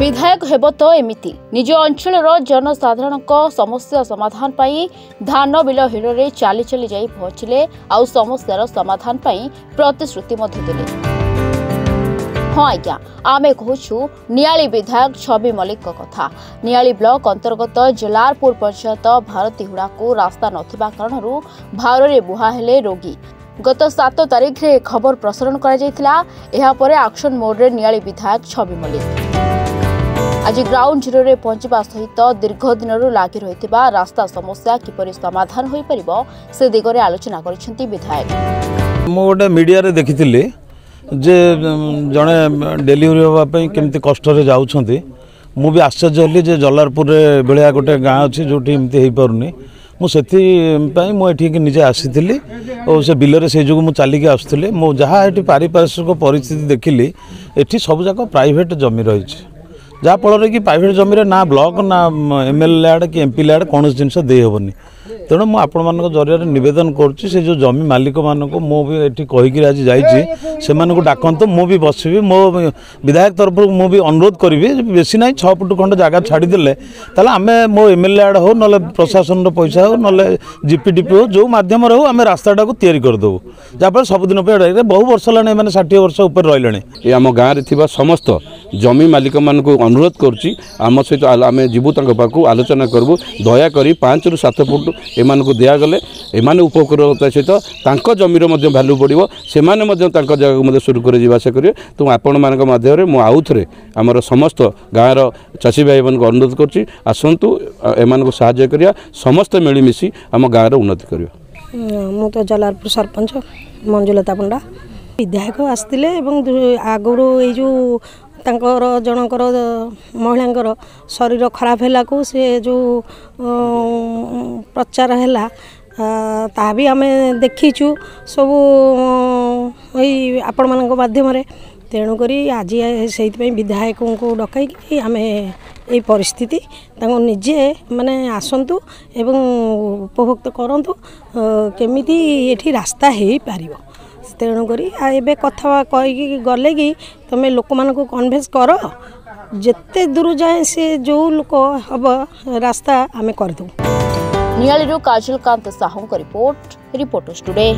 विधायक हेब तो एमिति निज अंचल जनसाधारण समस्या समाधान पाई धान बिल हिड़े चली चली जाई पहुंचले आउ समस्यार समाधान पाई प्रतिश्रुति देले। हाँ आज्ञा आमे कहूँ नियाली विधायक छवि मल्लिक कथा। नियाली ब्लॉक अंतर्गत जलारपुर पंचायत भारतीहुड़ा को रास्ता नथिबा कारणरू भार बुहा हेले रोगी। गत 7 तारिख रे खबर प्रसारण करा जायतिला। एहा परे एक्शन मोड रे नियाली विधायक छवि मल्लिक आज ग्राउंड जीरो रे पहुंचवा सहित दीर्घ दिन लगी रही रास्ता समस्या किपरि समाधान हो पारिबो से दिगरे आलोचना करिसेंती विधायक। मो गोटे मीडिया रे देखिथिली जे जड़े डेलीवरी हाँपाई केमती कष्ट जाऊँच मु भी आश्चर्य हली जे जलारपुर भाया गोटे गाँ अच्छी जो एमती हो पारनी मुझे निजे आसी और से बिलरे से जो मुझे चलिकी आसुली मो जहाँ ये पारिपार्श्विक परिस्थिति देखिली ये सब जाक प्राइवेट जमी रही जहाँफल कि प्राइवेट जमी ना ब्लॉक ना एमएलए आड़े कि एमपी आड़े कौन जिनस देहबनी। तेणु मुझे आपण मान जरिया निवेदन करुच्ची से जो जमी मालिक मानक मु भी ये कहीकि आज जाइए डाकत मु भी बसबी मो विधायक तरफ मु भी अनुरोध करी बेसी ना 6 फुट खंड जगह छाड़देले आम मो एमएलए आड़े हो ना प्रशासन पैसा हो ना जीपीडीपी हो जो मध्यम हो आम रास्ता को तैयारी करदेबू जहाँफल सबुदिन बहु वर्ष है 60 वर्ष उपर रही आम गाँव में समस्त जमी मालिक मान अनुरोध करुच्ची आम सहित आम जीवु पाखु आलोचना करूँ दयाकोरी 5 ରୁ 7 फुट एमान को दिगले एम उपकृत सहित जमीर भैल्यू बढ़ो से जगह सुरु कर करेंगे। तो आपण मान मु आउ थे आमर समस्त गाँव चाषी भाई मान अनुरोध करुच्ची आसतु एम को साहाय्य करिया समस्त मिलमिशि आम गाँव उन्नति करिया। मु तो जलारपुर सरपंच मंजुलता पंडा विधायक आसते आगुरी ये जो तांकर जनकर महिलांकर शरीर खराब है को से जो प्रचार है ता भी आम देखीचु सब आपण मान माध्यम तेणुक आज से विधायक को डकई आम ये परिस्थिति निजे माने आसतु एवं उपभोक्त करूँ केमिति ये रास्ता हो पार। तेणुक एवं कथा कहीकि गले कि तुम लोक मान कन्वेन्स कर जिते दूर जाए से जो लोक हम रास्ता आम करदू। Niali Kajalkant Sahu report reporters today.